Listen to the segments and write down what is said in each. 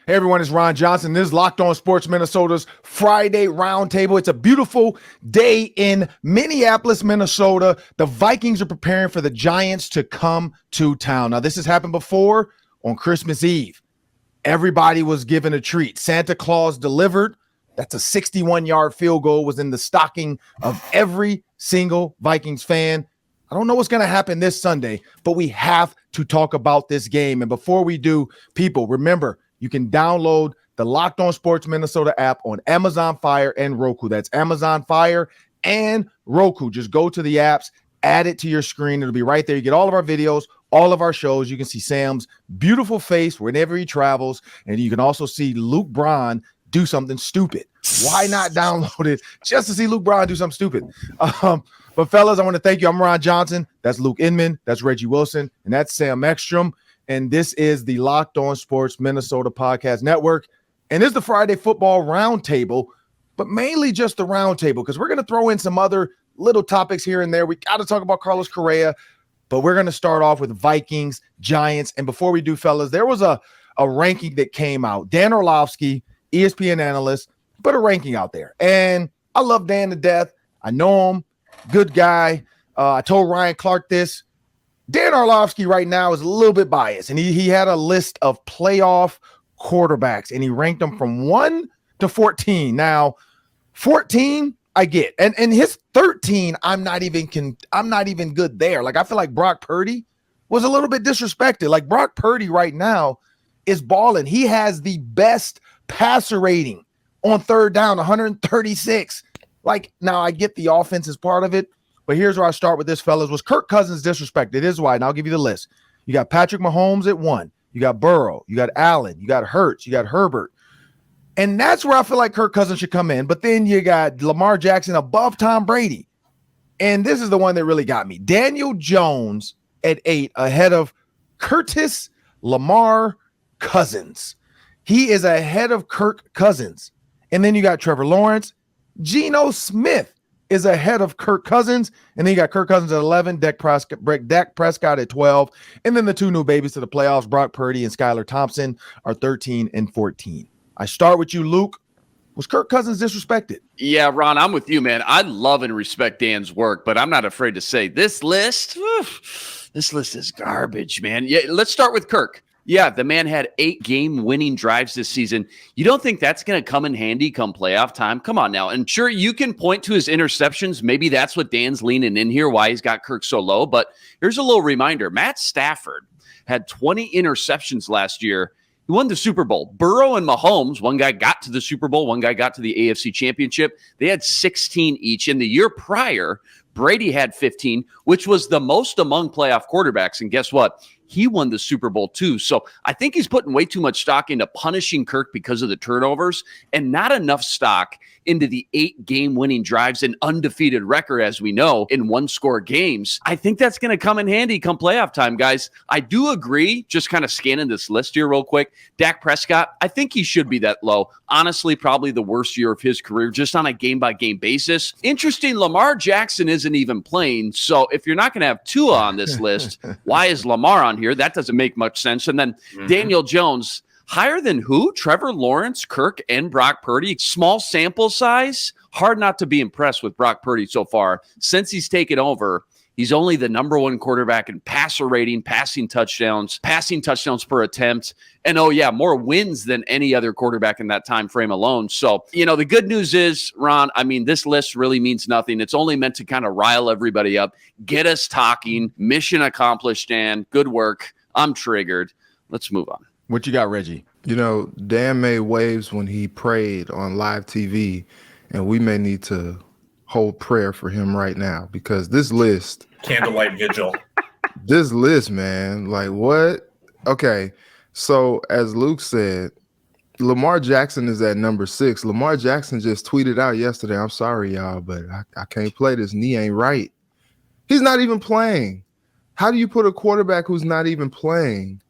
Hey everyone, it's Ron Johnson. This is Locked On Sports Minnesota's Friday Roundtable. It's a beautiful day in Minneapolis, Minnesota. The Vikings are preparing for the Giants to come to town. Now, this has happened before on Christmas Eve. Everybody was given a treat. Santa Claus delivered. That's a 61-yard field goal was in the stocking of every single Vikings fan. I don't know what's going to happen this Sunday, but we have to talk about this game. And before we do, people, remember, you can download the Locked On Sports Minnesota app on Amazon Fire and Roku. That's Amazon Fire and Roku. Just go to the apps, add it to your screen. It'll be right there. You get all of our videos, all of our shows. You can see Sam's beautiful face whenever he travels. And you can also see Luke Braun do something stupid. Why not download it just to see Luke Braun do something stupid? But fellas, I want to thank you. I'm Ron Johnson. That's Luke Inman. That's Reggie Wilson. And that's Sam Ekstrom. And this is the Locked On Sports Minnesota Podcast Network. And this is the Friday Football Roundtable, but mainly just the Roundtable because we're going to throw in some other little topics here and there. We got to talk about Carlos Correa, but we're going to start off with Vikings, Giants. And before we do, fellas, there was a ranking that came out. Dan Orlovsky, ESPN analyst, put a ranking out there. And I love Dan to death. I know him. Good guy. I told Ryan Clark this. Dan Orlovsky right now is a little bit biased, and he had a list of playoff quarterbacks, and he ranked them from 1 to 14. Now, 14, I get, and his 13, I'm not even good there. Like I feel like Brock Purdy was a little bit disrespected. Like Brock Purdy right now is balling. He has the best passer rating on third down, 136. Like now, I get the offense is part of it. But here's where I start with this, fellas. Was Kirk Cousins disrespected? It is why, and I'll give you the list. You got Patrick Mahomes at 1. You got Burrow. You got Allen. You got Hurts. You got Herbert. And that's where I feel like Kirk Cousins should come in. But then you got Lamar Jackson above Tom Brady. And this is the one that really got me. Daniel Jones at 8 ahead of Curtis Lamar Cousins. He is ahead of Kirk Cousins. And then you got Trevor Lawrence. Geno Smith is ahead of Kirk Cousins, and then you got Kirk Cousins at 11, Dak Prescott at 12, and then the two new babies to the playoffs, Brock Purdy and Skylar Thompson, are 13 and 14. I start with you, Luke. Was Kirk Cousins disrespected? Yeah, Ron, I'm with you, man. I love and respect Dan's work, but I'm not afraid to say this list is garbage, man. Yeah, let's start with Kirk. Yeah, the man had 8 game-winning drives this season. You don't think that's going to come in handy come playoff time? Come on now. And sure, you can point to his interceptions. Maybe that's what Dan's leaning in here, why he's got Kirk so low. But here's a little reminder. Matt Stafford had 20 interceptions last year. He won the Super Bowl. Burrow and Mahomes, one guy got to the Super Bowl, one guy got to the AFC Championship. They had 16 each. In the year prior, Brady had 15, which was the most among playoff quarterbacks. And guess what? He won the Super Bowl too. So I think he's putting way too much stock into punishing Kirk because of the turnovers and not enough stock into the 8 game-winning drives and undefeated record, as we know, in one-score games. I think that's going to come in handy come playoff time, guys. I do agree, just kind of scanning this list here real quick, Dak Prescott, I think he should be that low. Honestly, probably the worst year of his career, just on a game-by-game basis. Interesting, Lamar Jackson isn't even playing, so if you're not going to have Tua on this list, why is Lamar on here? That doesn't make much sense. And then Daniel Jones, higher than who? Trevor Lawrence, Kirk, and Brock Purdy. Small sample size. Hard not to be impressed with Brock Purdy so far. Since he's taken over, he's only the number 1 quarterback in passer rating, passing touchdowns per attempt. And oh yeah, more wins than any other quarterback in that time frame alone. So, the good news is, Ron, I mean, this list really means nothing. It's only meant to kind of rile everybody up, get us talking. Mission accomplished, Dan. Good work. I'm triggered. Let's move on. What you got, Reggie? Dan made waves when he prayed on live TV, and we may need to hold prayer for him right now because this list, candlelight vigil. This list, man, like what? Okay, so as Luke said, Lamar Jackson is at number 6. Lamar Jackson just tweeted out yesterday, I'm sorry, y'all, but I can't play. This knee ain't right. He's not even playing. How do you put a quarterback who's not even playing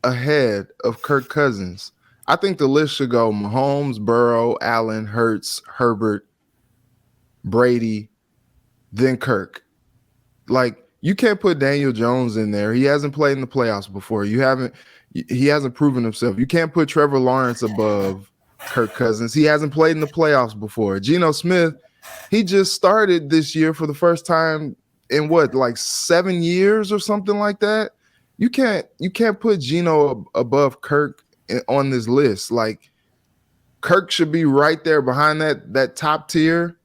ahead of Kirk Cousins? I think the list should go Mahomes, Burrow, Allen, Hurts, Herbert, Brady, then Kirk. Like, you can't put Daniel Jones in there. He hasn't played in the playoffs before. You haven't he hasn't proven himself. You can't put Trevor Lawrence above Kirk Cousins. He hasn't played in the playoffs before. Geno Smith, he just started this year for the first time in like 7 years or something like that. You can't put Geno above Kirk on this list. Like, Kirk should be right there behind that top tier.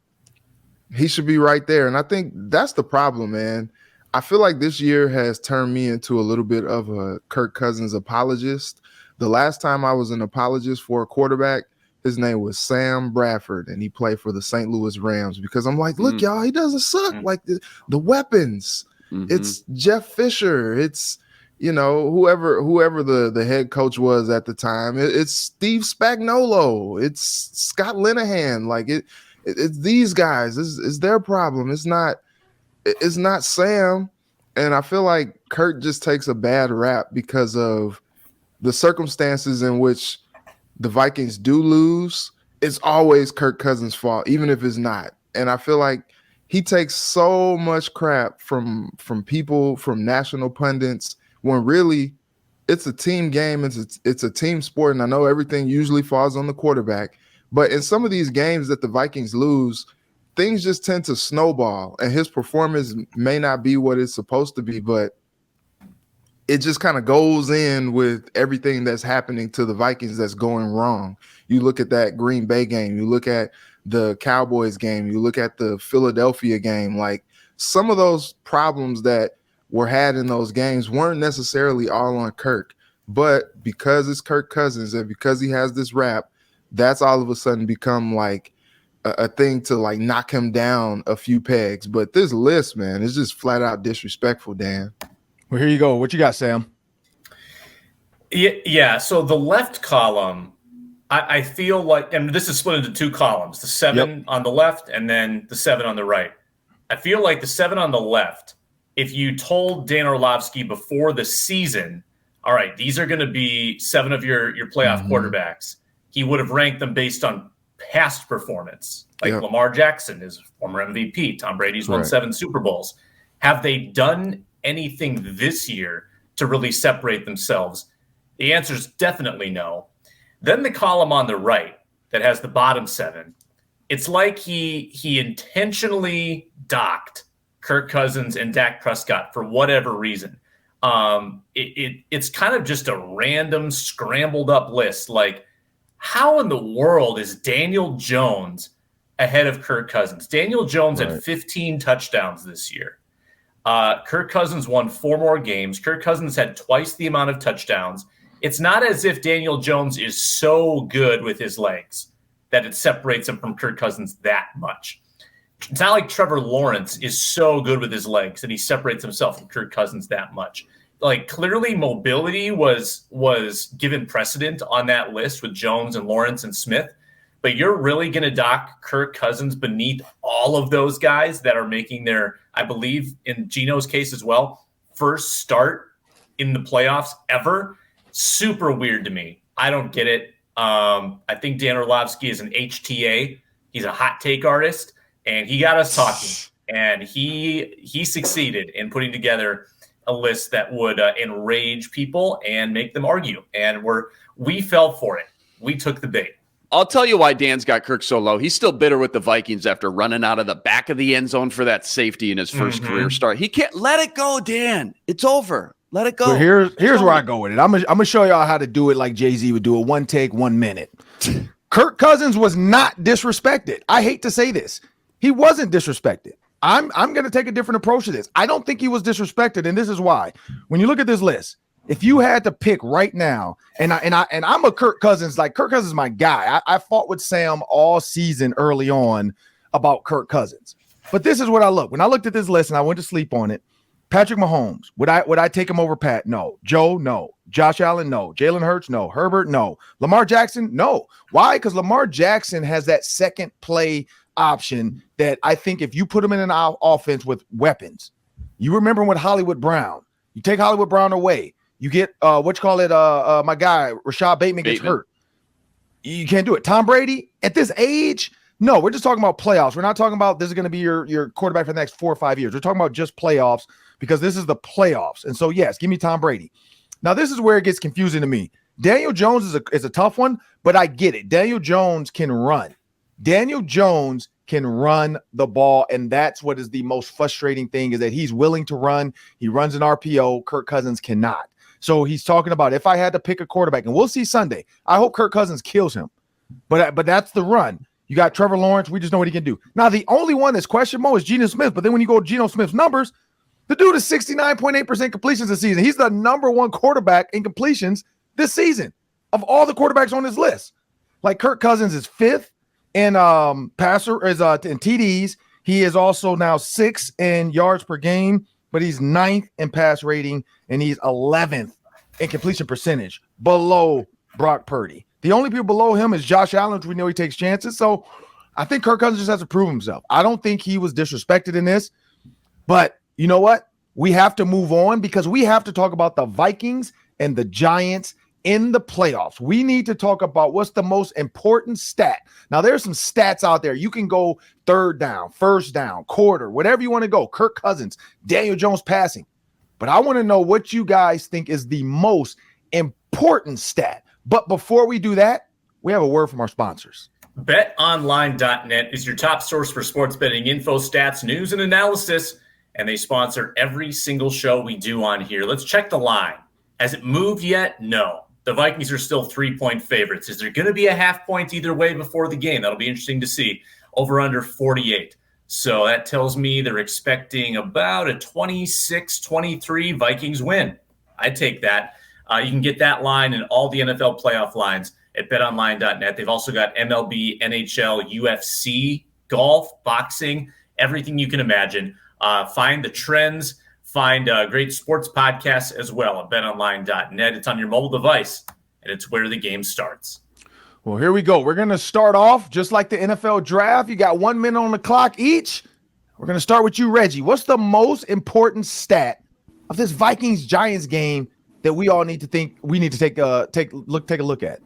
He should be right there. And I think that's the problem, man. I feel like this year has turned me into a little bit of a Kirk Cousins apologist. The last time I was an apologist for a quarterback, his name was Sam Bradford, and he played for the St. Louis Rams, because I'm like, look, y'all, he doesn't suck. Like, the weapons. It's Jeff Fisher. It's, whoever the head coach was at the time. It's Steve Spagnuolo. It's Scott Linehan. Like, it's these guys. It's their problem. It's not Sam. And I feel like Kirk just takes a bad rap because of the circumstances in which the Vikings do lose. It's always Kirk Cousins' fault, even if it's not. And I feel like he takes so much crap from people, from national pundits, when really it's a team game. It's a team sport. And I know everything usually falls on the quarterback. But in some of these games that the Vikings lose, things just tend to snowball, and his performance may not be what it's supposed to be, but it just kind of goes in with everything that's happening to the Vikings that's going wrong. You look at that Green Bay game, you look at the Cowboys game, you look at the Philadelphia game. Like, some of those problems that were had in those games weren't necessarily all on Kirk, but because it's Kirk Cousins and because he has this rap, that's all of a sudden become like a thing to like knock him down a few pegs. But this list, man, is just flat out disrespectful, Dan. Well, here you go. What you got, Sam? Yeah. So the left column, I feel like, and this is split into two columns, the 7 on the left and then the 7 on the right. I feel like the 7 on the left, if you told Dan Orlovsky before the season, all right, these are going to be 7 of your playoff quarterbacks, he would have ranked them based on past performance. Like Lamar Jackson is former MVP. Tom Brady's won 7 Super Bowls. Have they done anything this year to really separate themselves? The answer is definitely no. Then the column on the right that has the bottom 7, it's like he intentionally docked Kirk Cousins and Dak Prescott for whatever reason. It's kind of just a random scrambled up list. Like, how in the world is Daniel Jones ahead of Kirk Cousins? Daniel Jones had 15 touchdowns this year. Kirk Cousins won 4 more games. Kirk Cousins had twice the amount of touchdowns. It's not as if Daniel Jones is so good with his legs that it separates him from Kirk Cousins that much. It's not like Trevor Lawrence is so good with his legs that he separates himself from Kirk Cousins that much. Like, clearly mobility was given precedent on that list with Jones and Lawrence and Smith, but you're really going to dock Kirk Cousins beneath all of those guys that are making their, I believe in Geno's case as well, first start in the playoffs ever. Super weird to me. I don't get it. I think Dan Orlovsky is an HTA. He's a hot take artist, and he got us talking, and he succeeded in putting together a list that would enrage people and make them argue. And we fell for it. We took the bait. I'll tell you why Dan's got Kirk so low. He's still bitter with the Vikings after running out of the back of the end zone for that safety in his first career start. He can't let it go, Dan. It's over. Let it go. So here's where I go with it. I'm gonna show y'all how to do it like Jay-Z would do it. 1 take, 1 minute. Kirk Cousins was not disrespected. I hate to say this. He wasn't disrespected. I'm going to take a different approach to this. I don't think he was disrespected, and this is why. When you look at this list, if you had to pick right now, and I'm a Kirk Cousins, like Kirk Cousins is my guy. I fought with Sam all season early on about Kirk Cousins. But this is what I look. When I looked at this list and I went to sleep on it, Patrick Mahomes, would I take him over Pat? No. Joe, no. Josh Allen, no. Jalen Hurts, no. Herbert, no. Lamar Jackson, no. Why? Because Lamar Jackson has that second play option that I think if you put him in an offense with weapons, you remember with Hollywood Brown, you take Hollywood Brown away, you get my guy Rashad Bateman gets hurt. You can't do it. Tom Brady at this age, no, we're just talking about playoffs. We're not talking about this is going to be your quarterback for the next 4 or 5 years. We're talking about just playoffs because this is the playoffs. And so yes, give me Tom Brady. Now, this is where it gets confusing to me. Daniel Jones is a tough one, but I get it. Daniel Jones can run. Daniel Jones can run the ball, and that's what is the most frustrating thing is that he's willing to run. He runs an RPO. Kirk Cousins cannot. So he's talking about if I had to pick a quarterback, and we'll see Sunday. I hope Kirk Cousins kills him, but that's the run. You got Trevor Lawrence. We just know what he can do. Now, the only one that's questionable is Geno Smith, but then when you go to Geno Smith's numbers, the dude is 69.8% completions this season. He's the number one quarterback in completions this season of all the quarterbacks on this list. Like Kirk Cousins is fifth in passer is in TDs. He is also now 6th in yards per game, but he's 9th in pass rating, and he's 11th in completion percentage, below Brock Purdy. The only people below him is Josh Allen, which we know he takes chances. So I think Kirk Cousins just has to prove himself. I don't think he was disrespected in this, but you know what? We have to move on because we have to talk about the Vikings and the Giants in the playoffs. We need to talk about what's the most important stat. Now, there's some stats out there. You can go third down, first down, quarter, whatever you want to go. Kirk Cousins, Daniel Jones passing. But I want to know what you guys think is the most important stat. But before we do that, we have a word from our sponsors. BetOnline.net is your top source for sports betting info, stats, news, and analysis, and they sponsor every single show we do on here. Let's check the line. Has it moved yet? No. The Vikings are still 3-point favorites. Is there going to be a half point either way before the game? That'll be interesting to see. Over under 48. So that tells me they're expecting about a 26-23 Vikings win. I'd take that. You can get that line and all the NFL playoff lines at betonline.net. They've also got MLB, NHL, UFC, golf, boxing, everything you can imagine. Find the trends. Find great sports podcasts as well at betonline.net. It's on your mobile device, and it's where the game starts. Well, here we go. We're going to start off just like the NFL draft. You got 1 minute on the clock each. We're going to start with you, Reggie. What's the most important stat of this Vikings-Giants game that we all need to think we need to take a look at?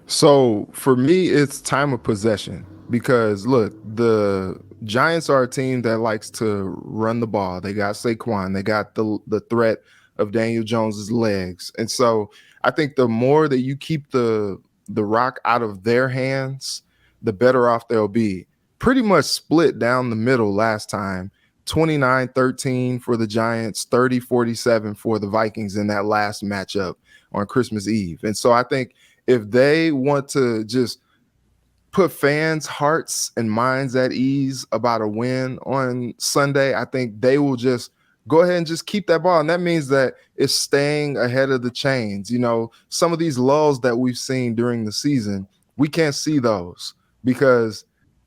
So for me, it's time of possession because look, the Giants are a team that likes to run the ball. They got Saquon. They got the threat of Daniel Jones's legs. And so I think the more that you keep the rock out of their hands, the better off they'll be. Pretty much split down the middle last time. 29-13 for the Giants, 30-47 for the Vikings in that last matchup on Christmas Eve. And so I think if they want to just put fans' hearts and minds at ease about a win on Sunday, I think they will just go ahead and just keep that ball. And that means that it's staying ahead of the chains. You know, some of these lulls that we've seen during the season, we can't see those because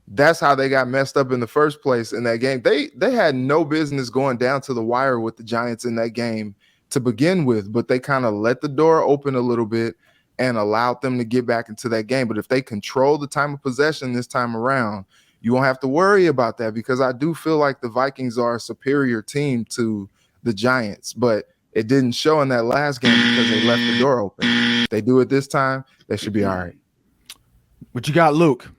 that's how they got messed up in the first place in that game. They had no business going down to the wire with the Giants in that game to begin with, but they kind of let the door open a little bit and allowed them to get back into that game. But if they control the time of possession this time around, you won't have to worry about that because I do feel like the Vikings are a superior team to the Giants, but it didn't show in that last game because they left the door open. If they do it this time, they should be all right. What you got, Luke?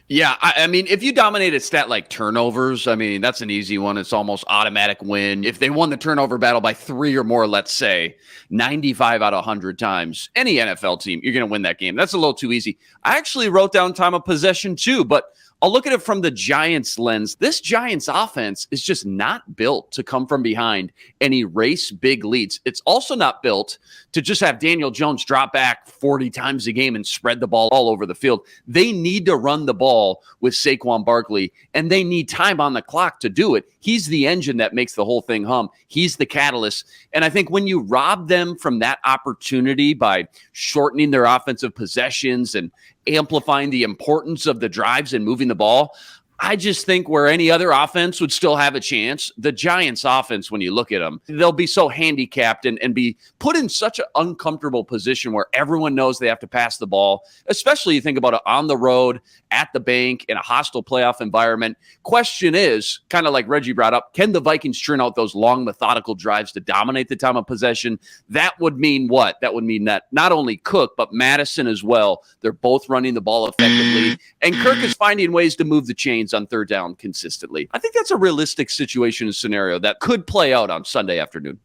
Yeah, I mean, if you dominate a stat like turnovers, I mean, that's an easy one. It's almost automatic win. If they won the turnover battle by 3 or more, let's say, 95 out of 100 times, any NFL team, you're going to win that game. That's a little too easy. I actually wrote down time of possession too, but I'll look at it from the Giants lens. This Giants offense is just not built to come from behind and erase big leads. It's also not built to just have Daniel Jones drop back 40 times a game and spread the ball all over the field. They need to run the ball with Saquon Barkley, and they need time on the clock to do it. He's the engine that makes the whole thing hum. He's the catalyst. And I think when you rob them from that opportunity by shortening their offensive possessions and amplifying the importance of the drives and moving the ball, I just think where any other offense would still have a chance, the Giants offense, when you look at them, they'll be so handicapped and be put in such an uncomfortable position where everyone knows they have to pass the ball, especially you think about it on the road, at the bank, in a hostile playoff environment. Question is, kind of like Reggie brought up, can the Vikings churn out those long, methodical drives to dominate the time of possession? That would mean what? That would mean that not only Cook, but Madison as well, they're both running the ball effectively, and Kirk is finding ways to move the chains on third down consistently. I think that's a realistic situation and scenario that could play out on Sunday afternoon.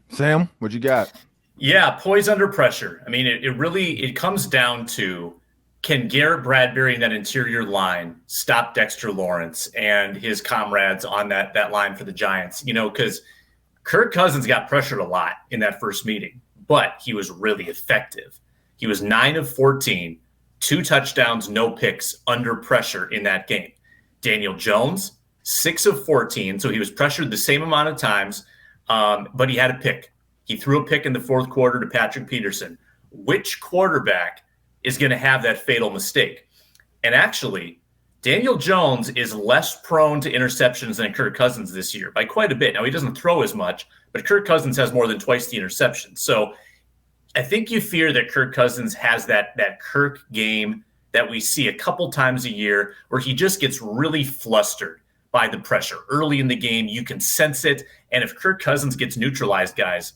Sam, what you got? Yeah, poise under pressure. I mean, it really comes down to, can Garrett Bradbury and that interior line stop Dexter Lawrence and his comrades on that line for the Giants? Because Kirk Cousins got pressured a lot in that first meeting, but he was really effective. He was 9 of 14, 2 touchdowns, no picks under pressure in that game. Daniel Jones, 6 of 14, so he was pressured the same amount of times, but he had a pick. He threw a pick in the fourth quarter to Patrick Peterson. Which quarterback is going to have that fatal mistake? And actually, Daniel Jones is less prone to interceptions than Kirk Cousins this year by quite a bit. Now, he doesn't throw as much, but Kirk Cousins has more than twice the interceptions. So I think you fear that Kirk Cousins has that Kirk game that we see a couple times a year where he just gets really flustered by the pressure. Early in the game, you can sense it. And if Kirk Cousins gets neutralized, guys,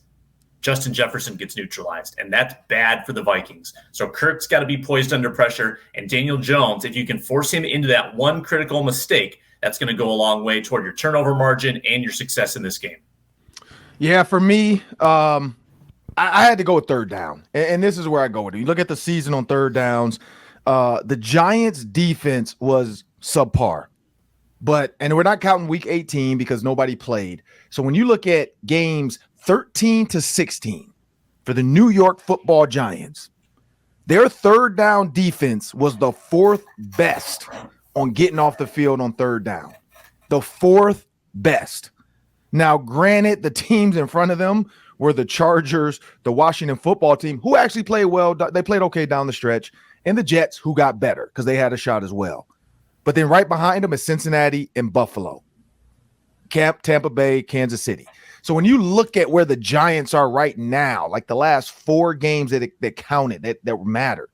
Justin Jefferson gets neutralized, and that's bad for the Vikings. So Kirk's got to be poised under pressure, and Daniel Jones, if you can force him into that one critical mistake, that's going to go a long way toward your turnover margin and your success in this game. Yeah, for me, I had to go with third down, and this is where I go with it. You look at the season on third downs, the Giants' defense was subpar. And we're not counting week 18 because nobody played. So when you look at games 13-16 for the New York Football Giants, their third down defense was the 4th best on getting off the field on third down. The 4th best. Now, granted, the teams in front of them were the Chargers, the Washington football team, who actually played well. They played okay down the stretch, and the Jets, who got better because they had a shot as well. But then right behind them is Cincinnati and Buffalo, Tampa Bay, Kansas City. So when you look at where the Giants are right now, like the last 4 games that counted, that matter,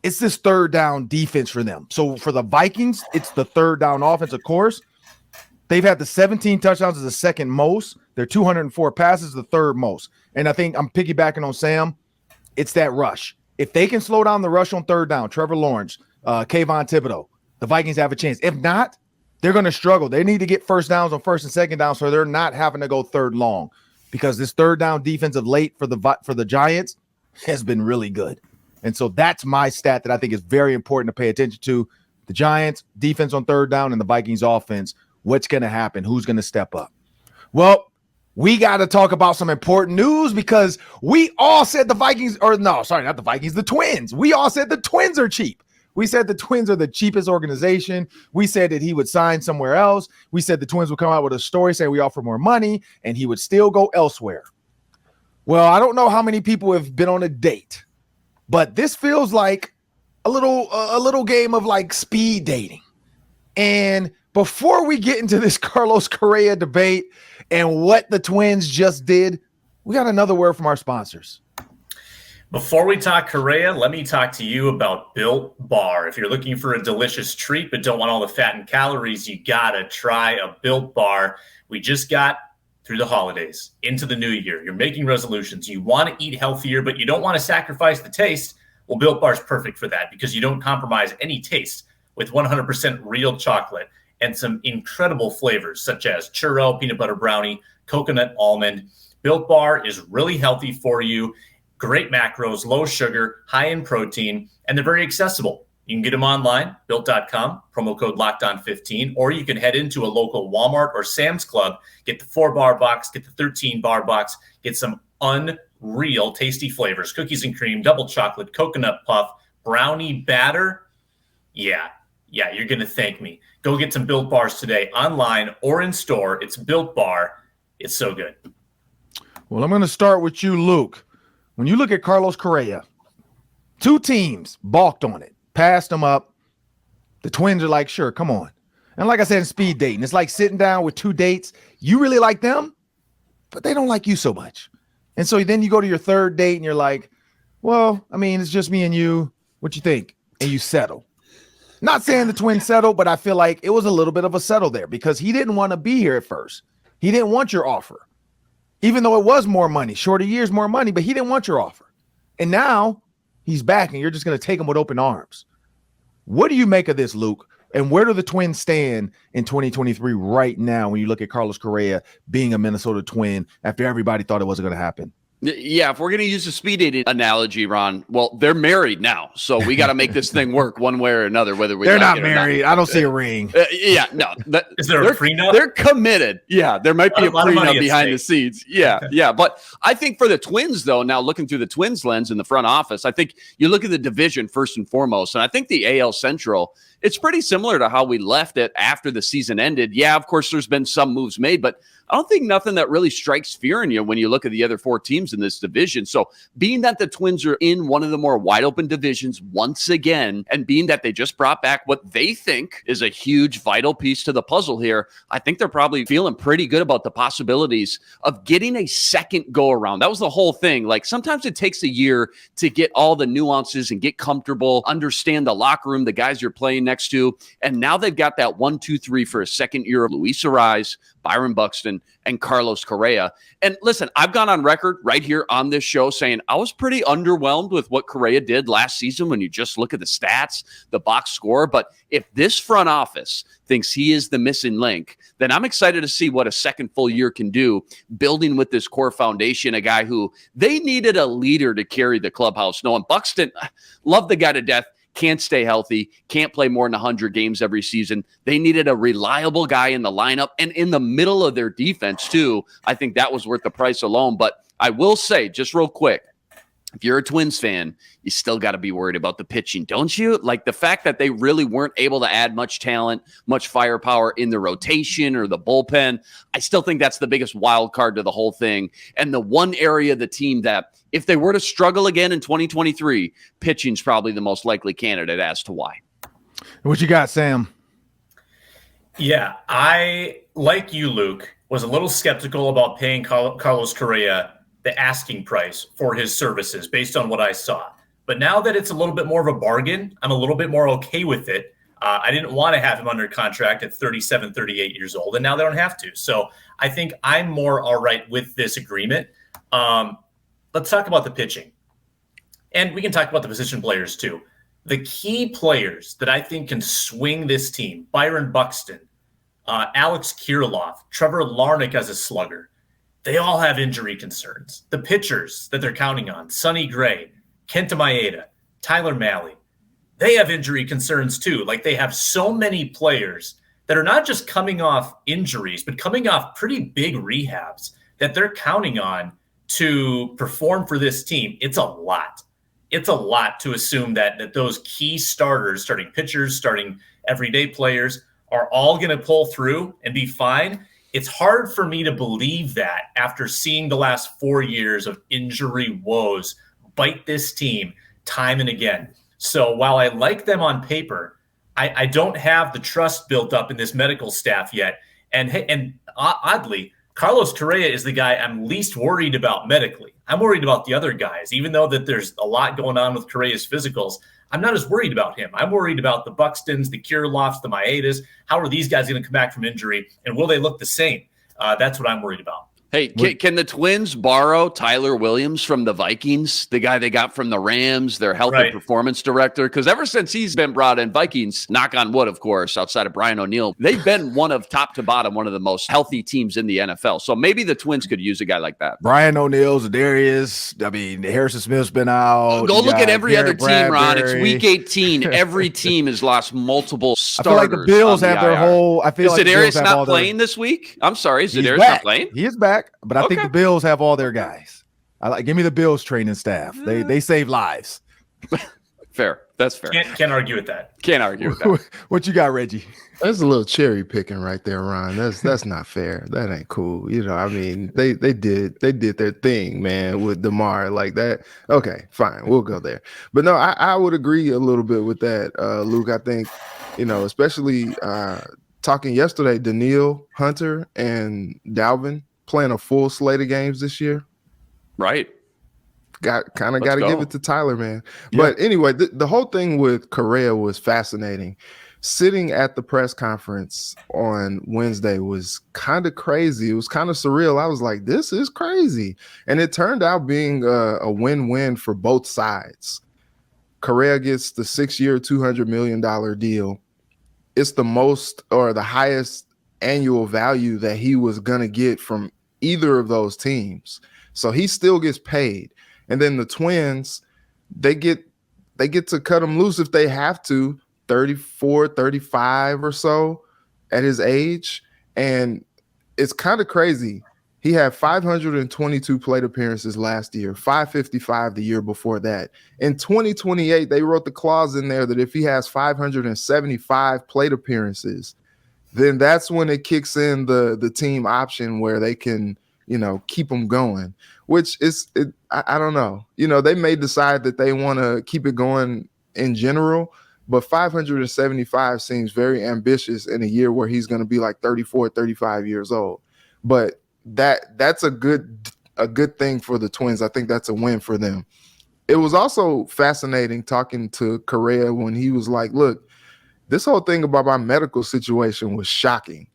it's this third down defense for them. So for the Vikings, it's the third down offense, of course. They've had the 17 touchdowns as the second most. Their 204 passes the third most. And I think I'm piggybacking on Sam. It's that rush. If they can slow down the rush on third down, Trevor Lawrence, Kayvon Thibodeau, the Vikings have a chance. If not, they're going to struggle. They need to get first downs on first and second down so they're not having to go third long, because this third down defense of late for the Giants has been really good. And so that's my stat that I think is very important to pay attention to. The Giants defense on third down and the Vikings offense. What's going to happen? Who's going to step up? Well, we got to talk about some important news because we all said the Vikings, or no, sorry, not the Vikings, the Twins. We all said the Twins are cheap. We said the Twins are the cheapest organization. We said that he would sign somewhere else. We said the Twins would come out with a story saying we offer more money and he would still go elsewhere. Well, I don't know how many people have been on a date, but this feels like a little game of like speed dating. And before we get into this Carlos Correa debate and what the Twins just did, we got another word from our sponsors. Before we talk Correa, let me talk to you about Built Bar. If you're looking for a delicious treat but don't want all the fat and calories, you gotta try a Built Bar. We just got through the holidays, into the new year. You're making resolutions. You want to eat healthier, but you don't want to sacrifice the taste. Well, Built Bar is perfect for that because you don't compromise any taste with 100% real chocolate and some incredible flavors such as churro, peanut butter brownie, coconut almond. Built Bar is really healthy for you. Great macros, low sugar, high in protein, and they're very accessible. You can get them online, built.com, promo code LOCKEDON15, or you can head into a local Walmart or Sam's Club, get the 4-bar box, get the 13-bar box, get some unreal tasty flavors, cookies and cream, double chocolate, coconut puff, brownie batter. Yeah, you're going to thank me. Go get some Built Bars today, online or in store. It's Built Bar. It's so good. Well, I'm going to start with you, Luke. When you look at Carlos Correa, 2 teams balked on it, passed him up. The Twins are like, sure, come on. And like I said, in speed dating, it's like sitting down with 2 dates. You really like them, but they don't like you so much. And so then you go to your 3rd date and you're like, well, I mean, it's just me and you. What you think? And you settle. Not saying the Twins settled, but I feel like it was a little bit of a settle there because he didn't want to be here at first. He didn't want your offer. Even though it was more money, shorter years, more money, but he didn't want your offer. And now he's back and you're just going to take him with open arms. What do you make of this, Luke? And where do the Twins stand in 2023 right now when you look at Carlos Correa being a Minnesota Twin after everybody thought it wasn't going to happen? Yeah, if we're going to use a speed dating analogy, Ron, well, they're married now, so we got to make this thing work one way or another, whether they're like not it married. Or not. I don't see a ring. Yeah, no. Is there a prenup? They're committed. Yeah, there might be a prenup behind the scenes. Yeah, yeah. But I think for the Twins, though, now looking through the Twins lens in the front office, I think you look at the division first and foremost, and I think the AL Central, it's pretty similar to how we left it after the season ended. Yeah, of course, there's been some moves made, but I don't think nothing that really strikes fear in you when you look at the other 4 teams in this division. So being that the Twins are in one of the more wide open divisions once again, and being that they just brought back what they think is a huge vital piece to the puzzle here, I think they're probably feeling pretty good about the possibilities of getting a second go around. That was the whole thing. Like sometimes it takes a year to get all the nuances and get comfortable, understand the locker room, the guys you're playing next to. And now they've got that 1, 2, 3 for a second year of Luis Arraez, Byron Buxton, and Carlos Correa. And listen, I've gone on record right here on this show saying I was pretty underwhelmed with what Correa did last season when you just look at the stats, the box score. But if this front office thinks he is the missing link, then I'm excited to see what a second full year can do, building with this core foundation, a guy who they needed a leader to carry the clubhouse. No, and Buxton, love the guy to death. Can't stay healthy, can't play more than 100 games every season. They needed a reliable guy in the lineup and in the middle of their defense, too. I think that was worth the price alone. But I will say, just real quick, if you're a Twins fan, you still got to be worried about the pitching, don't you? Like the fact that they really weren't able to add much talent, much firepower in the rotation or the bullpen. I still think that's the biggest wild card to the whole thing. And the one area of the team that, if they were to struggle again in 2023, pitching's probably the most likely candidate as to why. What you got, Sam? Yeah, I, like you, Luke, was a little skeptical about paying Carlos Correa the asking price for his services based on what I saw. But now that it's a little bit more of a bargain, I'm a little bit more okay with it. I didn't want to have him under contract at 37, 38 years old, and now they don't have to. So I think I'm more all right with this agreement. Let's talk about the pitching. And we can talk about the position players too. The key players that I think can swing this team, Byron Buxton, Alex Kirilloff, Trevor Larnach as a slugger, they all have injury concerns. The pitchers that they're counting on, Sonny Gray, Kenta Maeda, Tyler Mahle, they have injury concerns too. Like they have so many players that are not just coming off injuries, but coming off pretty big rehabs that they're counting on to perform for this team. It's a lot. It's a lot to assume that those key starters, starting pitchers, starting everyday players, are all going to pull through and be fine. It's hard for me to believe that after seeing the last 4 years of injury woes bite this team time and again. So while I like them on paper, I don't have the trust built up in this medical staff yet. And oddly, Carlos Correa is the guy I'm least worried about medically. I'm worried about the other guys, even though that there's a lot going on with Correa's physicals. I'm not as worried about him. I'm worried about the Buxtons, the Kirilloffs, the Maedas. How are these guys going to come back from injury, and will they look the same? That's what I'm worried about. Hey, can the Twins borrow Tyler Williams from the Vikings, the guy they got from the Rams, their health and performance director? Because ever since he's been brought in, Vikings, knock on wood, of course, outside of Brian O'Neill, they've been one of top to bottom, one of the most healthy teams in the NFL. So maybe the Twins could use a guy like that. Brian O'Neill, za'darius. I mean, Harrison Smith's been out. Go look at every other team, Ron. It's week 18. Every team has lost multiple starters. I feel like the Bills have their whole. I feel like za'darius not playing this week? I'm sorry, za'darius not playing? He is back, but I think the Bills have all their guys. Give me the Bills training staff. They save lives. Fair. That's fair. Can't argue with that. Can't argue with that. What you got, Reggie? That's a little cherry picking right there, Ron. That's not fair. That ain't cool. You know, I mean, they did their thing, man, with DeMar like that. Okay, fine, we'll go there. But no, I would agree a little bit with that, Luke. I think, you know, especially talking yesterday, Daniil Hunter and Dalvin playing a full slate of games this year. Right. Got to give it to Tyler, man. Yeah. But anyway, the whole thing with Correa was fascinating. Sitting at the press conference on Wednesday was kind of crazy. It was kind of surreal. I was like, this is crazy. And it turned out being a win-win for both sides. Correa gets the 6-year, $200 million deal. It's the most or the highest annual value that he was going to get from either of those teams. So he still gets paid. And then the Twins, they get to cut him loose if they have to, 34, 35 or so at his age. And it's kind of crazy. He had 522 plate appearances last year, 555 the year before that. In 2028, they wrote the clause in there that if he has 575 plate appearances, then that's when it kicks in the team option where they can, keep him going, which is, I don't know. They may decide that they want to keep it going in general, but 575 seems very ambitious in a year where he's going to be like 34, 35 years old. But that's a good thing for the Twins. I think that's a win for them. It was also fascinating talking to Correa when he was like, look, this whole thing about my medical situation was shocking.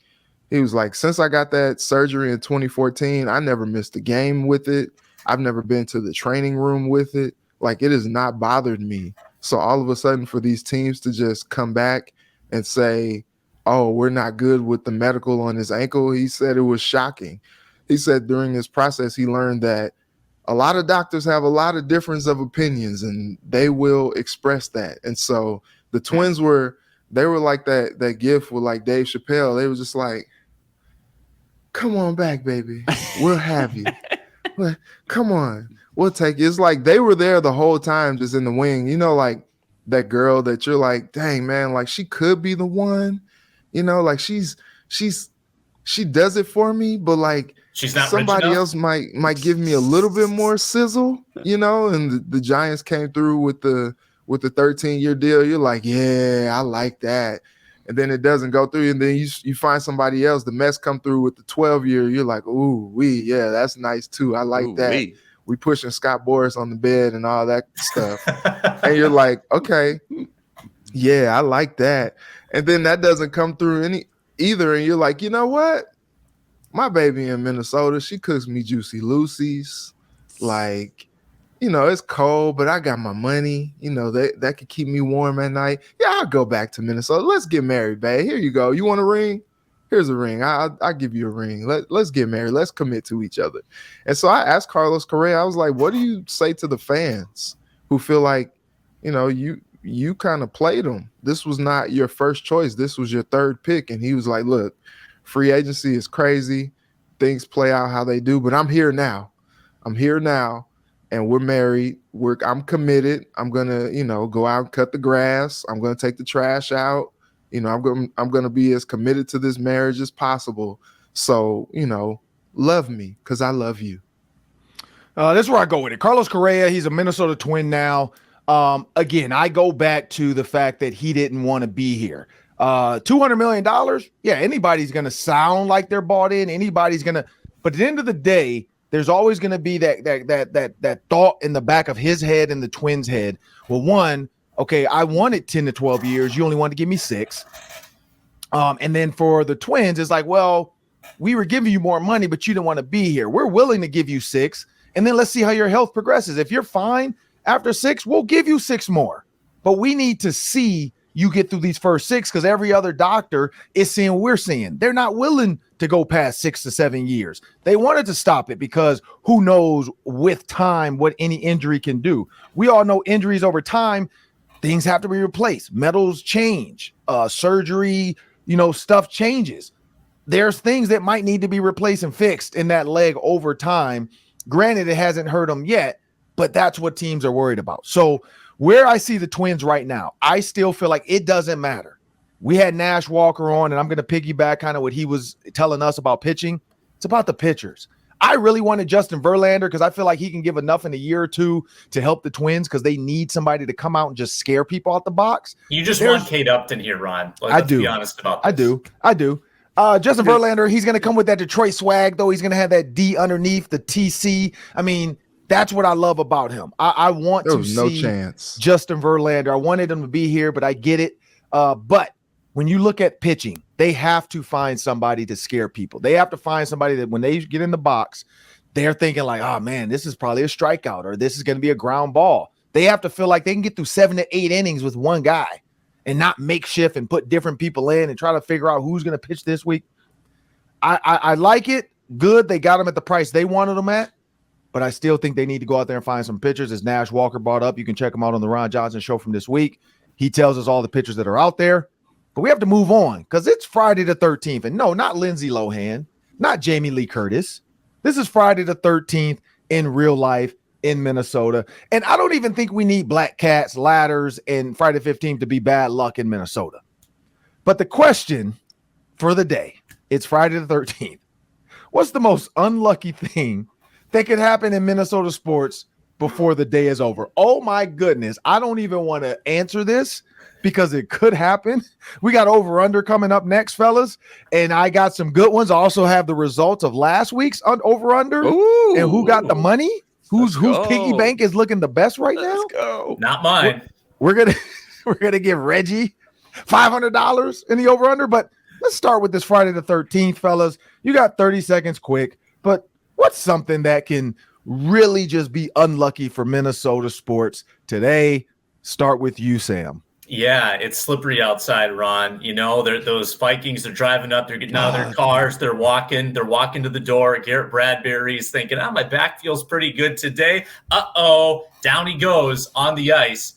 He was like, since I got that surgery in 2014, I never missed a game with it. I've never been to the training room with it. Like, it has not bothered me. So all of a sudden for these teams to just come back and say, oh, we're not good with the medical on his ankle, he said it was shocking. He said during this process, he learned that a lot of doctors have a lot of difference of opinions and they will express that. And so the Twins were like that gif with like Dave Chappelle. They was just like, come on back, baby. We'll have you. Come on. We'll take you. It's like they were there the whole time just in the wing. Like that girl that you're like, dang, man, like she could be the one. Like she does it for me, but like she's not somebody else might give me a little bit more sizzle, and the Giants came through with the 13-year deal. You're like, yeah, I like that. And then it doesn't go through, and then you find somebody else. The Mets come through with the 12-year. You're like, ooh, yeah, that's nice too. I like that. We pushing Scott Boras on the bed and all that stuff. And you're like, okay, yeah, I like that. And then that doesn't come through either. And you're like, you know what? My baby in Minnesota, she cooks me juicy Lucy's. Like, it's cold, but I got my money. That could keep me warm at night. Yeah, I'll go back to Minnesota. Let's get married, babe. Here you go. You want a ring? Here's a ring. I'll give you a ring. Let's get married. Let's commit to each other. And so I asked Carlos Correa, I was like, what do you say to the fans who feel like, you kind of played them? This was not your first choice. This was your third pick. And he was like, look, free agency is crazy. Things play out how they do, but I'm here now. And we're married. I'm committed. I'm gonna, go out and cut the grass. I'm gonna take the trash out. I'm gonna be as committed to this marriage as possible. So, love me because I love you. This is where I go with it. Carlos Correa, he's a Minnesota Twin now. Again, I go back to the fact that he didn't want to be here. $200 million. Yeah, anybody's gonna sound like they're bought in. But at the end of the day, there's always going to be that thought in the back of his head and the Twins' head. Well, one, okay, I wanted 10 to 12 years. You only wanted to give me 6. And then for the Twins, it's like, well, we were giving you more money, but you didn't want to be here. We're willing to give you 6. And then let's see how your health progresses. If you're fine after 6, we'll give you 6 more. But we need to see you get through these first 6 because every other doctor is seeing what we're seeing. They're not willing to go past 6 to 7 years. They wanted to stop it because who knows with time what any injury can do. We all know injuries over time, things have to be replaced. Metals change, surgery, stuff changes. There's things that might need to be replaced and fixed in that leg over time. Granted, it hasn't hurt them yet, but that's what teams are worried about. So where I see the Twins right now, I still feel like it doesn't matter. We had Nash Walker on, and I'm going to piggyback kind of what he was telling us about pitching. It's about the pitchers. I really wanted Justin Verlander because I feel like he can give enough in a year or two to help the Twins because they need somebody to come out and just scare people out the box. You just want Kate Upton here, Ron. Let's be honest about this. I do. Justin Verlander, he's going to come with that Detroit swag, though. He's going to have that D underneath, the TC. I mean, that's what I love about him. I want to see Justin Verlander. I wanted him to be here, but I get it. But when you look at pitching, they have to find somebody to scare people. They have to find somebody that when they get in the box, they're thinking like, oh, man, this is probably a strikeout or this is going to be a ground ball. They have to feel like they can get through 7 to 8 innings with one guy and not makeshift and put different people in and try to figure out who's going to pitch this week. I like it. Good. They got him at the price they wanted him at. but I still think they need to go out there and find some pitchers. As Nash Walker brought up, you can check them out on the Ron Johnson show from this week. He tells us all the pitchers that are out there, but we have to move on because it's Friday the 13th. And no, not Lindsay Lohan, not Jamie Lee Curtis. This is Friday the 13th in real life in Minnesota. And I don't even think we need black cats, ladders, and Friday the 15th to be bad luck in Minnesota. But the question for the day, it's Friday the 13th. What's the most unlucky thing that could happen in Minnesota sports before the day is over? Oh my goodness. I don't even want to answer this because it could happen. We got over-under coming up next, fellas. And I got some good ones. I also have the results of last week's over-under and who got the money. Whose piggy bank is looking the best right now? Let's go. Not mine. We're gonna give Reggie $500 in the over-under, but let's start with this Friday the 13th, fellas. You got 30 seconds quick, but what's something that can really just be unlucky for Minnesota sports today? Start with you, Sam. Yeah, it's slippery outside, Ron. You know, those Vikings, they're driving up, they're getting out of their cars, they're walking to the door. Garrett Bradbury's thinking, my back feels pretty good today. Down he goes on the ice.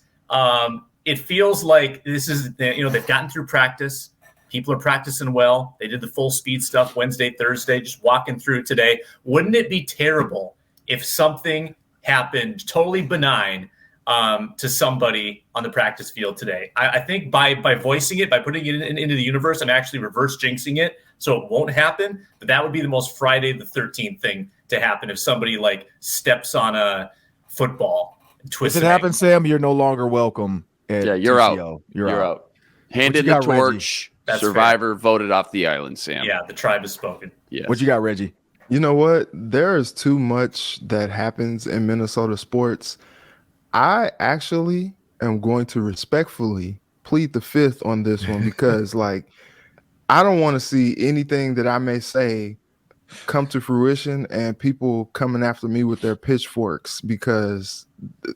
It feels like this is, they've gotten through practice. People are practicing well. They did the full speed stuff Wednesday, Thursday, just walking through today. Wouldn't it be terrible if something happened totally benign to somebody on the practice field today? I think by voicing it, by putting it into the universe, I'm actually reverse jinxing it, so it won't happen. But that would be the most Friday the 13th thing to happen if somebody like steps on a football and twists. If it happens, Sam, you're no longer welcome. Yeah, you're TCO. out. You're out. Handed the torch. Survivor voted off the island, Sam. Yeah, the tribe has spoken. Yes. What you got, Reggie? You know what? There is too much that happens in Minnesota sports. I actually am going to respectfully plead the fifth on this one because, I don't want to see anything that I may say come to fruition and people coming after me with their pitchforks, because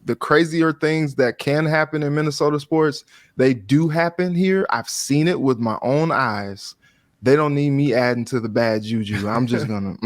the crazier things that can happen in Minnesota sports, they do happen here. I've seen it with my own eyes. They don't need me adding to the bad juju. I'm just gonna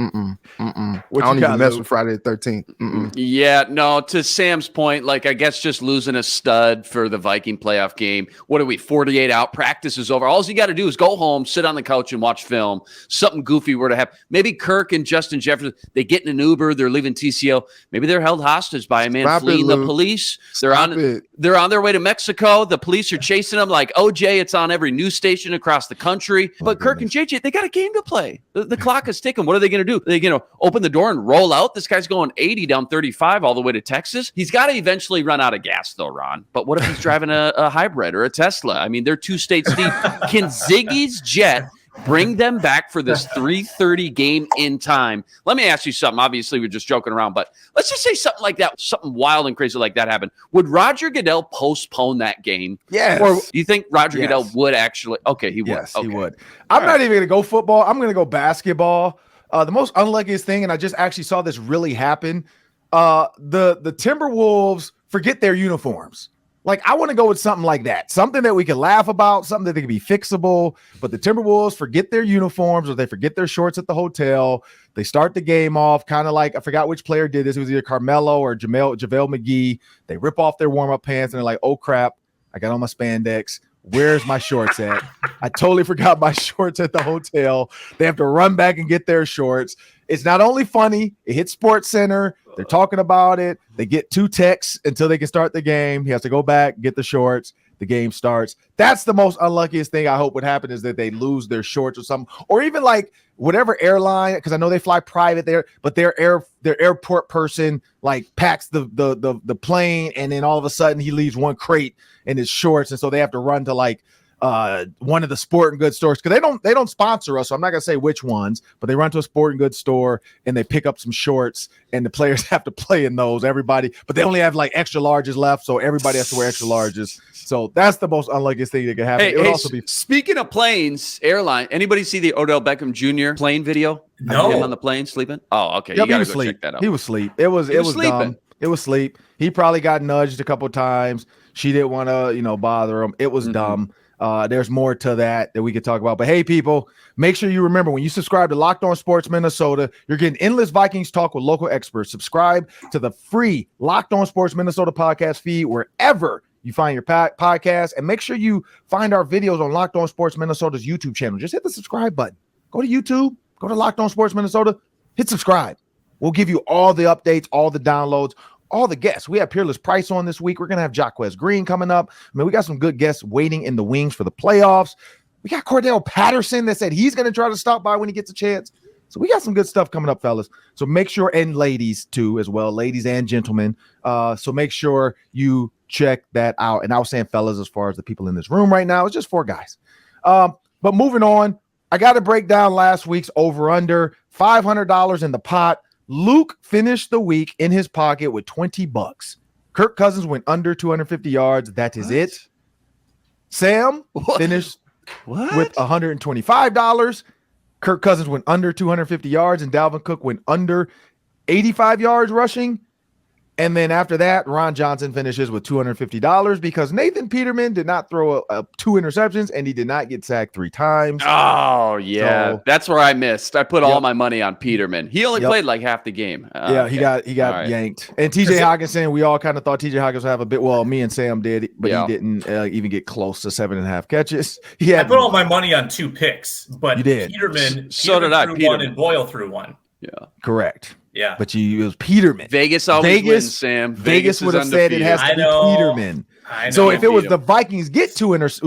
I don't even mess with Friday the 13th. Yeah, no, to Sam's point, I guess just losing a stud for the Viking playoff game. What are we, 48 out? Practice is over. All you got to do is go home, sit on the couch and watch film. Something goofy were to happen. Maybe Kirk and Justin Jefferson, they get in an Uber, they're leaving TCO. Maybe they're held hostage by a man fleeing the police. They're on their way to Mexico. The police are chasing them like OJ. It's on every news station across the country. But Kirk and JJ, they got a game to play. The clock is ticking. What are they going to do? Are they going to open the door and roll out? This guy's going 80 down 35 all the way to Texas. He's got to eventually run out of gas, though, Ron. But what if he's driving a hybrid or a Tesla? I mean, they're 2 states deep. Can Ziggy's jet bring them back for this 3:30 game in time? Let me ask you something. Obviously, we're just joking around, but let's just say something like that, something wild and crazy like that happened. Would Roger Goodell postpone that game? Yes. Or do you think Roger Goodell would actually? Okay, he would. Yes, okay. he would. I'm not even going to go football. I'm going to go basketball. The most unluckiest thing, and I just actually saw this really happen, the Timberwolves forget their uniforms. I want to go with something like that, something that we can laugh about, something that can be fixable. But the Timberwolves forget their uniforms, or they forget their shorts at the hotel. They start the game off kind of like, I forgot which player did this. It was either Carmelo or JaVale McGee. They rip off their warm-up pants and they're like, oh crap, I got on my spandex. Where's my shorts at? I totally forgot my shorts at the hotel. They have to run back and get their shorts. It's not only funny, it hits Sports Center. They're talking about it. They get 2 texts until they can start the game. He has to go back, get the shorts. The game starts. That's the most unluckiest thing I hope would happen, is that they lose their shorts or something, or even whatever airline, because I know they fly private there, but their airport person packs the plane, and then all of a sudden he leaves one crate in his shorts, and so they have to run to one of the sporting goods stores, because they don't sponsor us, so I'm not gonna say which ones, but they run to a sporting goods store and they pick up some shorts, and the players have to play in those. Everybody, but they only have extra larges left, so everybody has to wear extra larges. So that's the most unluckiest thing that could happen. It would also be. Speaking of planes, airline. Anybody see the Odell Beckham Jr. plane video? No. Him on the plane sleeping. Oh, okay. Yep, you gotta go sleep. Check that out. He was asleep. It was sleeping. Dumb. It was sleep. He probably got nudged a couple of times. She didn't want to, bother him. It was dumb. There's more to that we could talk about. But hey, people, make sure you remember when you subscribe to Locked On Sports Minnesota, you're getting endless Vikings talk with local experts. Subscribe to the free Locked On Sports Minnesota podcast feed wherever you find your podcast, and make sure you find our videos on Locked On Sports Minnesota's YouTube channel. Just hit the subscribe button. Go to YouTube, go to Locked On Sports Minnesota, hit subscribe. We'll give you all the updates, all the downloads, all the guests. We have Peerless Price on this week. We're going to have Jacquez Green coming up. I mean, we got some good guests waiting in the wings for the playoffs. We got Cordell Patterson that said he's going to try to stop by when he gets a chance. So we got some good stuff coming up, fellas. So make sure, and ladies too, as well, ladies and gentlemen. So make sure you check that out. And I was saying fellas as far as the people in this room right now. It's just 4 guys. But moving on, I got to break down last week's over-under, $500 in the pot. Luke finished the week in his pocket with $20. Kirk Cousins went under 250 yards. That is it. Sam finished with $125. Kirk Cousins went under 250 yards, and Dalvin Cook went under 85 yards rushing. And then after that, Ron Johnson finishes with $250 because Nathan Peterman did not throw 2 interceptions, and he did not get sacked 3 times. Oh, yeah. So, that's where I missed. I put all my money on Peterman. He only played like half the game. He got yanked. And TJ Hockenson, we all kind of thought TJ Hockenson would have a bit. Well, me and Sam did, but he didn't even get close to 7.5 catches. I put all my money on 2 picks, but you did. Peterman did I. threw 1 and Boyle threw 1. Yeah. Correct. Yeah. But it was Peterman. Vegas always wins, Sam. Vegas would have said it has to be Peterman. So if it was the Vikings get 1.5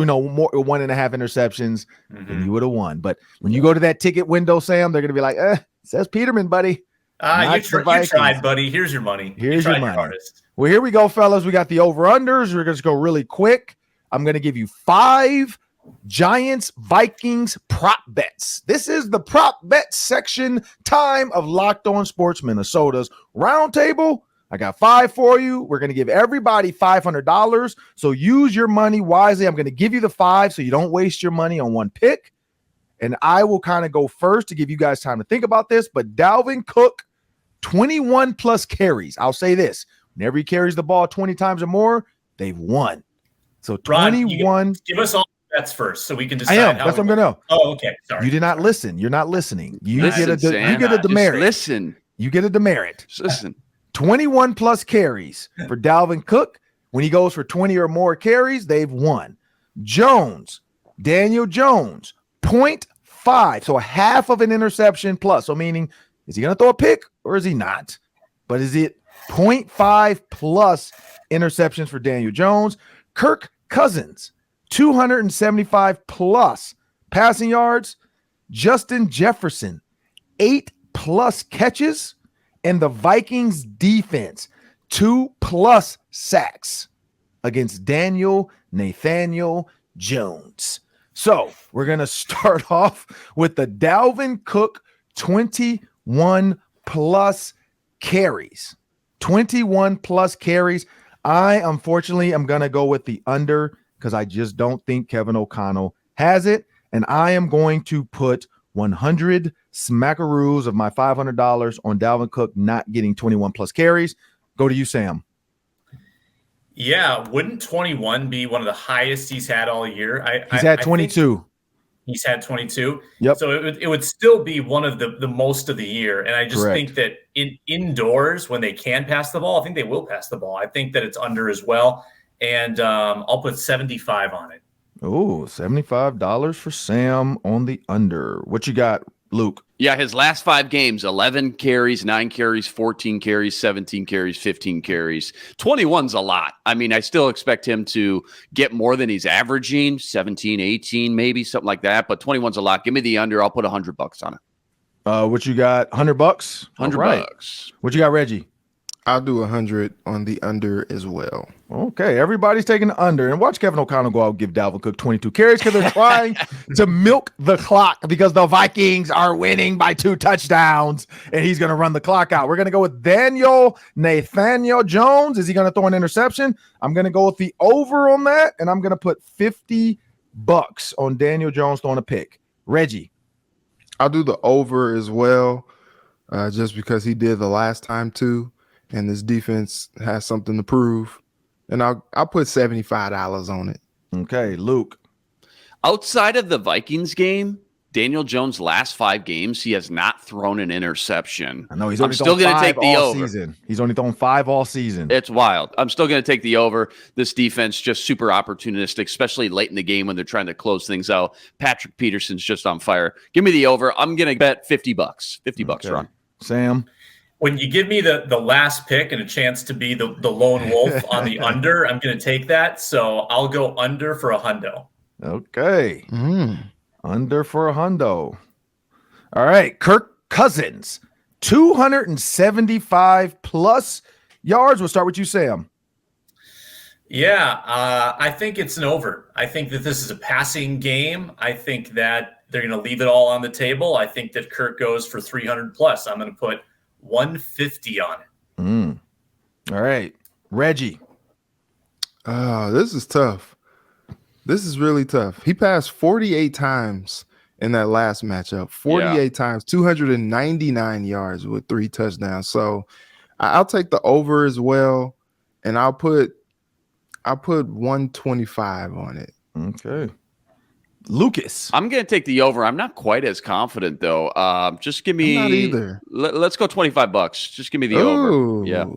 interceptions, then you would have won. But when you go to that ticket window, Sam, they're going to be like, it says Peterman, buddy. You tried, buddy. Here's your money. Here's your money. Well, here we go, fellas. We got the over-unders. We're going to go really quick. I'm going to give you 5 Giants Vikings prop bets. This is the prop bet section time of Locked On Sports Minnesota's Roundtable. I got 5 for you. We're going to give everybody $500. So use your money wisely. I'm going to give you the 5 so you don't waste your money on one pick. And I will kind of go first to give you guys time to think about this. But Dalvin Cook, 21 plus carries. I'll say this. Whenever he carries the ball 20 times or more, they've won. So 21. Ron, give us all bets first so we can decide. That's what I'm going to know. Oh, okay. Sorry. You did not listen. You're not listening. You get a demerit. Listen. You get a demerit. Just listen. 21 plus carries for Dalvin Cook. When he goes for 20 or more carries, they've won. Daniel Jones, 0.5. So a half of an interception plus. So meaning, is he going to throw a pick or is he not? But is it 0.5 plus interceptions for Daniel Jones? Kirk Cousins, 275 plus passing yards. Justin Jefferson, 8 plus catches. And the Vikings defense, 2 plus sacks against Nathaniel Jones. So we're going to start off with the Dalvin Cook 21 plus carries. 21 plus carries. I, unfortunately, am going to go with the under because I just don't think Kevin O'Connell has it. And I am going to put 100 smackaroos of my $500 on Dalvin Cook not getting 21 plus carries. Go to you, Sam. Yeah, wouldn't 21 be one of the highest he's had all year? He's had 22. He's had 22. Yep. So it would still be one of the most of the year. And I just think that indoors, when they can pass the ball, I think they will pass the ball. I think that it's under as well. And I'll put 75 on it. Oh, $75 for Sam on the under. What you got, Luke? Yeah, his last 5 games, 11 carries, 9 carries, 14 carries, 17 carries, 15 carries. 21's a lot. I mean, I still expect him to get more than he's averaging, 17, 18, maybe something like that. But 21's a lot. Give me the under. I'll put $100 on it. What you got? $100? $100. What you got, Reggie? I'll do 100 on the under as well. Okay, everybody's taking the under. And watch Kevin O'Connell go out and give Dalvin Cook 22 carries because they're trying to milk the clock because the Vikings are winning by 2 touchdowns, and he's going to run the clock out. We're going to go with Nathaniel Jones. Is he going to throw an interception? I'm going to go with the over on that, and I'm going to put $50 on Daniel Jones throwing a pick. Reggie. I'll do the over as well, just because he did the last time too. And this defense has something to prove. and I'll put $75 on it. Okay, Luke. Outside of the Vikings game, Daniel Jones' last 5 games, he has not thrown an interception. I know he's I'm only still going to take the all over. season. He's only thrown 5 all season. It's wild. I'm still going to take the over. This defense just super opportunistic, especially late in the game when they're trying to close things out. Patrick Peterson's just on fire. Give me the over. I'm going to bet $50. $50, Ron. Sam. When you give me the last pick and a chance to be the lone wolf on the under, I'm going to take that. So I'll go under for a hundo. Okay. Under for a hundo. All right. Kirk Cousins, 275 plus yards. We'll start with you, Sam. Yeah, I think it's an over. I think that this is a passing game. I think that they're going to leave it all on the table. I think that Kirk goes for 300 plus. I'm going to put 150 on it. All right. Reggie. This is tough. This is really tough. He passed 48 times in that last matchup. 48 times, 299 yards with 3 touchdowns. So I'll take the over as well, and I'll put 125 on it. Okay. Lucas. I'm going to take the over. I'm not quite as confident, though. Just give me. I'm not either. Let's go $25. Just give me the over. Yeah.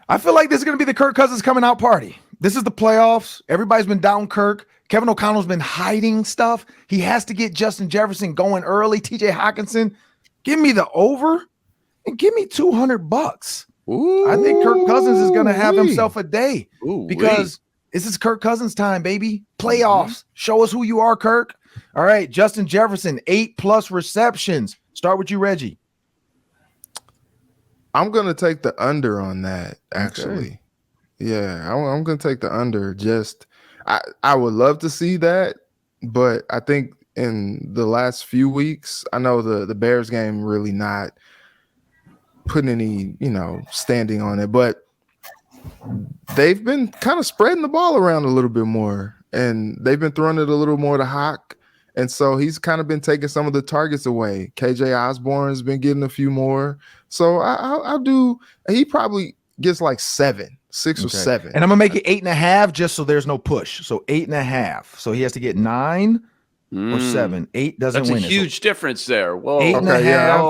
I feel like this is going to be the Kirk Cousins coming out party. This is the playoffs. Everybody's been down Kirk. Kevin O'Connell's been hiding stuff. He has to get Justin Jefferson going early. TJ Hawkinson. Give me the over and give me $200. I think Kirk Cousins is going to have himself a day because this is Kirk Cousins time, baby. Playoffs. Show us who you are, Kirk. All right. Justin Jefferson, 8+ receptions. Start with you, Reggie. I'm going to take the under on that, actually. Okay. Yeah, I'm going to take the under. I would love to see that, but I think in the last few weeks, I know the Bears game really not putting any, standing on it, but they've been kind of spreading the ball around a little bit more, and they've been throwing it a little more to Hawk, and so he's kind of been taking some of the targets away. KJ Osborne's been getting a few more, so I'll do. He probably gets like 6 or 7, and I'm gonna make it 8.5 just so there's no push. So 8.5. So he has to get 9 or 7. 8 doesn't win. That's a huge difference there. Whoa. 8.5. Yeah,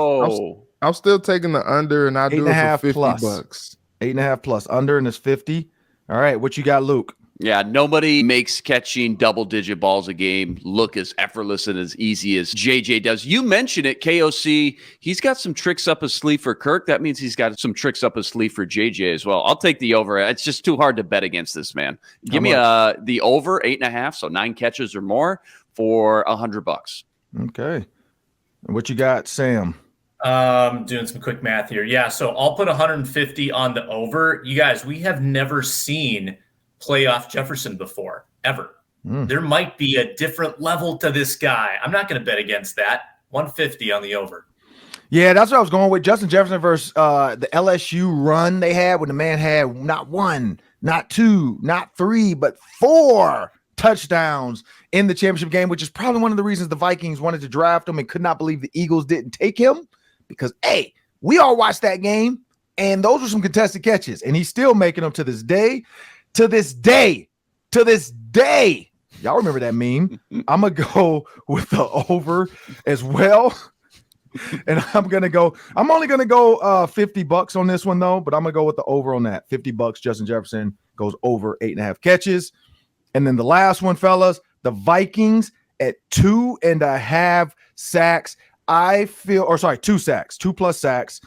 I'm still taking the under, and I'll do it for $50. 8.5 plus under, and it's 50. All right, what you got, Luke? Yeah, nobody makes catching double-digit balls a game look as effortless and as easy as JJ does. You mentioned it, KOC. He's got some tricks up his sleeve for Kirk. That means he's got some tricks up his sleeve for JJ as well. I'll take the over. It's just too hard to bet against this, man. Give me the over 8.5, so 9 catches or more for $100. Okay. And what you got, Sam? Doing some quick math here. Yeah, so I'll put 150 on the over. You guys, we have never seen playoff Jefferson before, ever. There might be a different level to this guy. I'm not going to bet against that. 150 on the over. Yeah, that's what I was going with. Justin Jefferson versus the LSU run they had when the man had not 1, not 2, not 3, but 4 touchdowns in the championship game, which is probably one of the reasons the Vikings wanted to draft him and could not believe the Eagles didn't take him because, hey, we all watched that game, and those were some contested catches, and he's still making them to this day. To this day. Y'all remember that meme? I'm going to go with the over as well. And I'm only going to go $50 on this one, though, but I'm going to go with the over on that. $50. Justin Jefferson goes over 8.5 catches. And then the last one, fellas, the Vikings at 2.5 sacks. 2 sacks, 2+ sacks.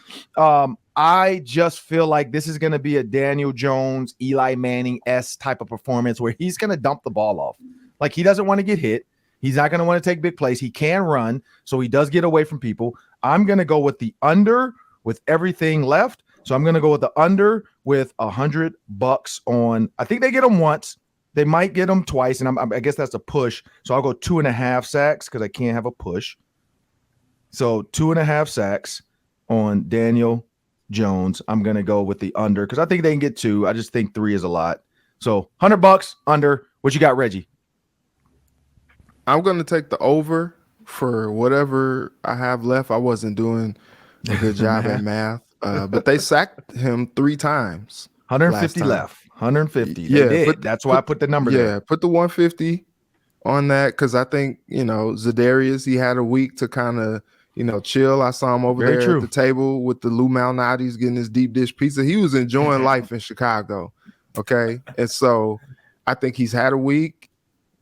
I just feel like this is going to be a Daniel Jones, Eli Manning-esque type of performance where he's going to dump the ball off. Like, he doesn't want to get hit. He's not going to want to take big plays. He can run, so he does get away from people. I'm going to go with the under with everything left. So I'm going to go with the under with $100 on. I think they get him once. They might get him twice, and I guess that's a push. So I'll go 2.5 sacks because I can't have a push. So 2.5 sacks on Daniel Jones. I'm going to go with the under because I think they can get 2. I just think 3 is a lot. So $100 under. What you got, Reggie? I'm going to take the over for whatever I have left. I wasn't doing a good job at math, but they sacked him 3 times. 150 left. 150. Yeah, They did. That's why I put the number there. Put the 150 on that because I think, Za'Darius, he had a week to kind of, chill. I saw him over there at the table with the Lou Malnati's getting his deep dish pizza. He was enjoying life in Chicago. Okay. And so I think he's had a week,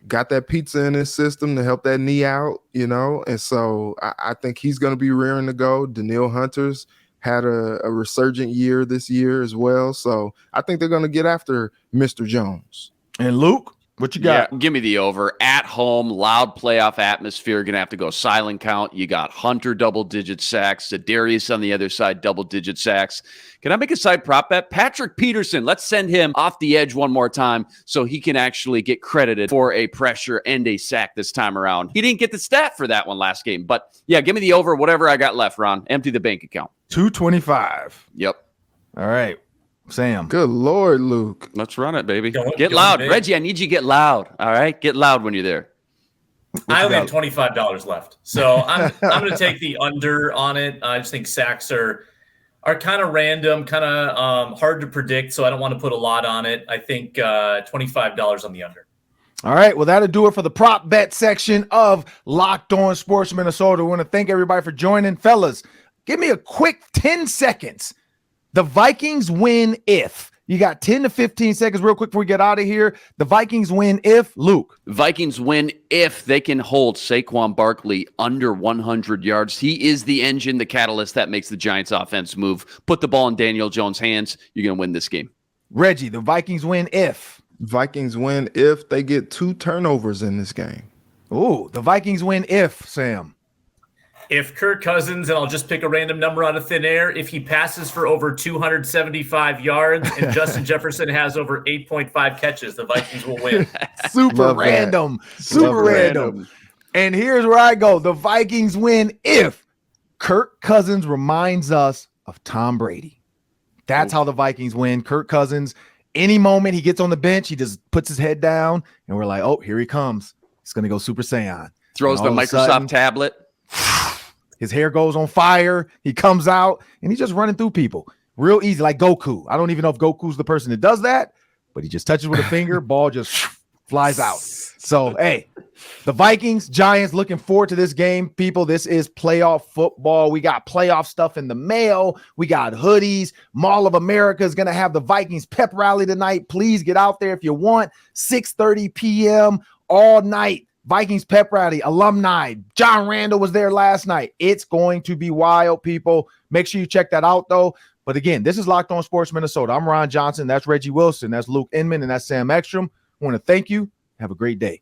got that pizza in his system to help that knee out, and so I think he's going to be rearing to go. Danielle Hunter's had a resurgent year this year as well. So I think they're going to get after Mr. Jones. And Luke, what you got? Yeah, give me the over. At home, loud playoff atmosphere. Going to have to go silent count. You got Hunter double-digit sacks. Za'Darius on the other side, double-digit sacks. Can I make a side prop bet? Patrick Peterson, let's send him off the edge one more time so he can actually get credited for a pressure and a sack this time around. He didn't get the stat for that one last game. But, yeah, give me the over, whatever I got left, Ron. Empty the bank account. 225. Yep. All right. Sam. Good Lord, Luke. Let's run it, baby. Get loud. Reggie, I need you to get loud. All right? Get loud when you're there. I only have $25 left. So I'm going to take the under on it. I just think sacks are kind of random, kind of hard to predict. So I don't want to put a lot on it. I think $25 on the under. All right. Well, that'll do it for the prop bet section of Locked On Sports Minnesota. We want to thank everybody for joining. Fellas, give me a quick 10 seconds. The Vikings win if. You got 10 to 15 seconds real quick before we get out of here. The Vikings win if, Luke. Vikings win if they can hold Saquon Barkley under 100 yards. He is the engine, the catalyst that makes the Giants offense move. Put the ball in Daniel Jones' hands. You're going to win this game. Reggie, the Vikings win if. Vikings win if they get 2 turnovers in this game. Ooh, the Vikings win if, Sam. If Kirk Cousins, and I'll just pick a random number out of thin air, if he passes for over 275 yards and Justin Jefferson has over 8.5 catches, the Vikings will win. Super random. Super random. And here's where I go. The Vikings win if Kirk Cousins reminds us of Tom Brady. That's how the Vikings win. Kirk Cousins, any moment he gets on the bench, he just puts his head down, and we're like, oh, here he comes. He's going to go Super Saiyan. Throws the Microsoft tablet. His hair goes on fire. He comes out, and he's just running through people. Real easy, like Goku. I don't even know if Goku's the person that does that, but he just touches with a finger, ball just flies out. So, hey, the Vikings, Giants, looking forward to this game, people. This is playoff football. We got playoff stuff in the mail. We got hoodies. Mall of America is going to have the Vikings pep rally tonight. Please get out there if you want. 6:30 p.m. all night. Vikings pep rally, alumni. John Randall was there last night. It's going to be wild, people. Make sure you check that out, though. But again, this is Locked On Sports Minnesota. I'm Ron Johnson. That's Reggie Wilson. That's Luke Inman. And that's Sam Ekstrom. I want to thank you. Have a great day.